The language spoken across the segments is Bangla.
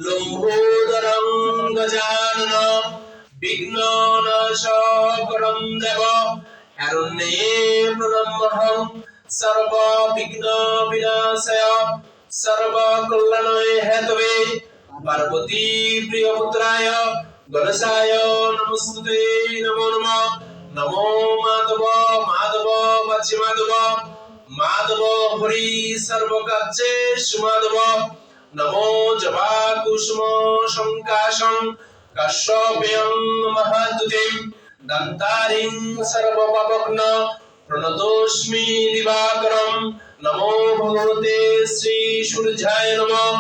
লম্বোদরং গজানন বিঘ্ননাশকরং দেব হিরণ্যে প্রণমহং সর্ব বিঘ্ন বিনাশায় সর্ব কল্যাণে হেতবে পার্বতী প্রিয়পুত্রায় গণেশায় নমস্তুতে নমো নমঃ নমো মাধব মাধব বাচি মাধব মাধব হরি সর্বকার্যেষু মাধব নমো জবা কুসুম সংকাশং কাশ্যপেয়ং মহাদ্যুতিম দন্তারিং সর্বপাপগ্ন প্রণতোস্মি দিবাকরম নমো ভগবতে শ্রী সূর্যায় নমঃ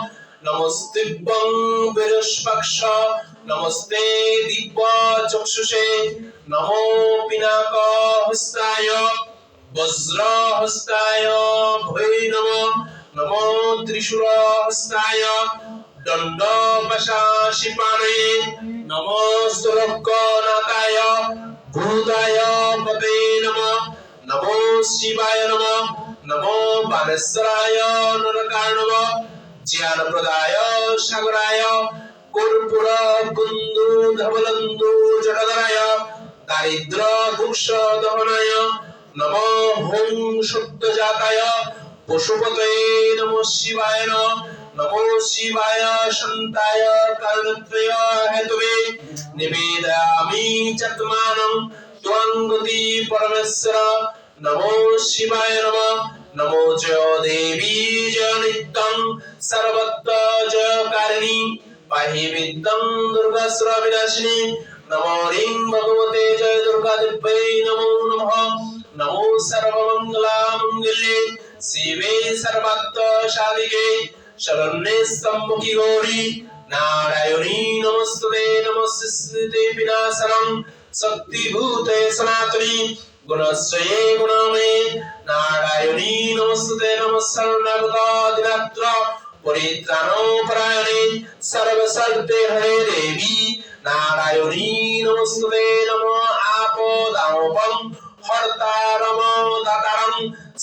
নমস্তেবং বৃহস্পক্ষ নমস্তে দিব্য চক্ষুষে নমো পিনাক হস্তায় বজ্র হস্তায় ভৈ নমঃ নমো ত্রিশূল হস্তায় দণ্ড পাশাশিপাণে নমো স্তরকনাথায় ভূতায় পতে নমঃ নমো শিবায় নমঃ নমো বানেশ্বরায় নরকার্ণব জ্ঞানপ্রদায় সাগরায় কর্পূর কুন্দু ধবলন্দু জটাধরায় দারিদ্র দুঃখ দহনায় নমো হোং শুদ্ধজাতায় পশুপতয়ে নমো শিবায় নমো শিবায় শান্তায় কারণত্রয় হেতবে নিবেদয়ামি চাত্মানং ত্বং গতি পরমেশ্বর নমো শিবায় নমঃ নমো জয় দেবী জয় নিত্যং সর্বত্র জয়কারিণী পাহি বিদ্যং দুর্গাসুর বিনাশিনী নমো রিং ভগবতে জয় দুর্গা দেব্যৈ নমো নমঃ নমো সর্বমঙ্গলামঙ্গল্যে শিবে সর্বার্থ সাধিকে শরণ্যে স্তম্ভকি গৌরী নারায়ণী নমস্তুতে নমস্তুতে বিনাশনং শক্তিভূতে সনাতনী গুণশ্রয়ে গুণময়ে নারায়ণী নমস্তুতে নমঃ পরিত্রাণপরায়ণে সর্বসর্বে হরে দেবী নারায়ণী নমস্তুতে নমো আপদামপং হর্তারম দাতারম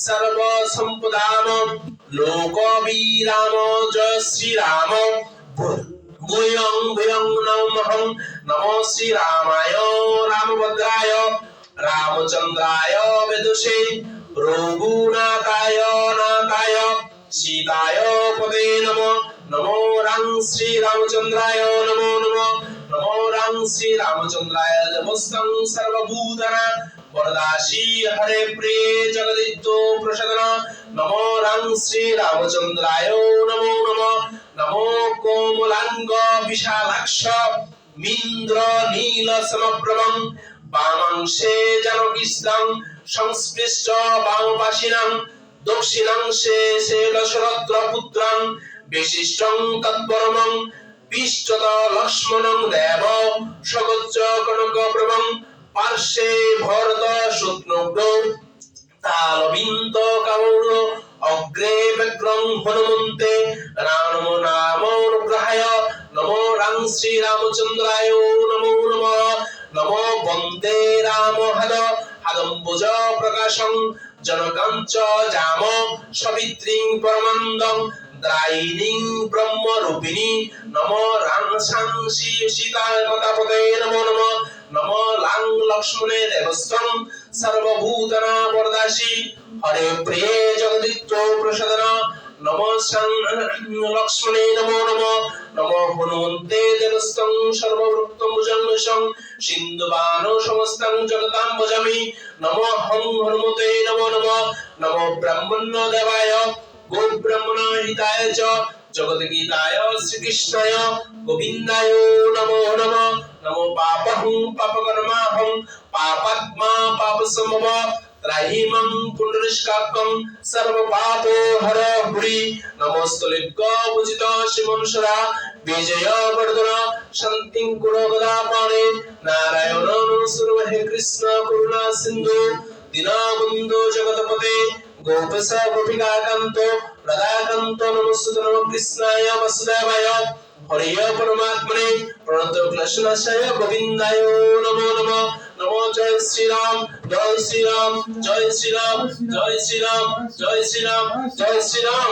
সর্বসম্পদাম লোকবীরাম জয় শ্রীরাম ভূয়ং ভূয়ং নমঃ নমো শ্রীরামায় রামভদ্রায় রামচন্দ্রায় বেদুষে রঘুনাথায় নাথায় সীতায় পদে নমঃ নমো রাং শ্রী রামচন্দ্রায় নমো নমঃ নমো রাং শ্রী রামচন্দ্রায় দেবস্তং সর্বভূতানাং বরদাসী হরে প্রিয়ে জগদিত্য প্রসাদন নমো রাং শ্রী রামচন্দ্রায় নমো নমঃ নমো কোমলাঙ্গ বিশালাক্ষ মিন্দ্র নীল সমপ্রভং বামাংশে জানকীস্তাং সংস্পৃষ্ট বামপাশিনাং দক্ষিণাংশে শৈলশরদ্র পুত্রং বিশিষ্টং তৎপরমং বিষ্টত লক্ষ্মণং দেব সগচ্চ কনকপ্রভং পার্শ্বে ভরত শত্রুঘ্ন তালবিন্দ কামৌর অগ্রে ব্যগ্রং হনুমন্তে রাম নাম অনুগ্রহায় নমো রাং শ্রী রামচন্দ্রায় নমো নমঃ নমো বন্দে রাম হাদম্বুজ প্রকাশং জনকাঞ্চ জাম সবিত্রিং পরমানন্দং দ্রায়িণীং ব্রহ্মরূপিণী নমো রাং সাং সীতায় পতাপতে নমো নমঃ নমো লাং লক্ষ্মণে দেবস্তং সর্বভূতানা বরদাসী হরে প্রিয়ে জগদিত্য প্রসাদন নমো সাং লক্ষ্মণে নমো নমঃ নমো হনুমন্তে দেবস্তং সর্বভূতং ভুজংশং সিন্ধুবানো সমস্তং জগতাং ভজামি নমো হং হনুমতে নমো নমঃ নমো ব্রহ্মণ্য দেবায় গো ব্রহ্মণ হিতায় চ জগদ্গীতায় শ্রীকৃষ্ণায় গোবিন্দায় নমো নমঃ নমো পাপহং পাপকর্মাহং পাপাত্মা পাপসম্ভব ত্রাহিমং পুণ্ডরিষ্কাকং সর্বপাপো হর হরি নমস্তুলিঙ্গ পূজিত শিবনসরা বিজয় বর্ধন শান্তিং কুরো গদাপাণে নারায়ণ নমস্তুতে হে কৃষ্ণ করুণা সিন্ধু দীনবন্ধু জগৎপতে গোপেশ গোপিকাকান্ত রাধাকান্ত নমস্তুতে নমঃ কৃষ্ণায় বাসুদেবায় হরি পরমাত্মনে প্রণত ক্লেশনাশয় গোবিন্দায় নমো নমঃ নমো জয় শ্রীরাম জয় শ্রীরাম জয় শ্রীরাম জয় শ্রীরাম জয় শ্রীরাম জয় শ্রীরাম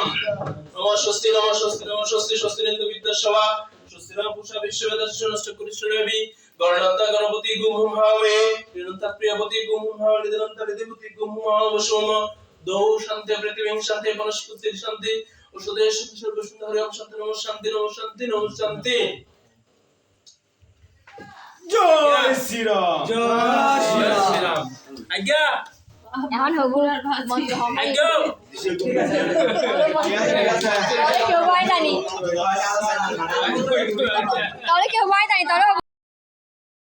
নমো স্বস্তি নমো স্বস্তি নমো স্বস্তি স্বস্তি ইন্দ্র বিদ্যাসভা স্বস্তিরাম পুষা বিশ্ববেদাশ্চ নষ্ট করিষ্ণবি গণনতা গণপতি গুম হামে নিরন্তা প্রিয়পতি গুম হামে নিরন্তা নিধিপতি গুম হাম বসুম দৌ শান্তি পৃথিবীং শান্তি বনস্পতি শান্তি ওষুধে শান্তি সর্ব সুন্দর হরি ওম শান্তি নমঃ শান্তি নমঃ শান্তি নমঃ শান্তি জয় শ্রীরাম জয় জয় শ্রীরাম আজ্ঞা এখন হবো মন্ত্র আজ্ঞা কেউ হয় জানি তাহলে কেউ হয় জানি তাহলে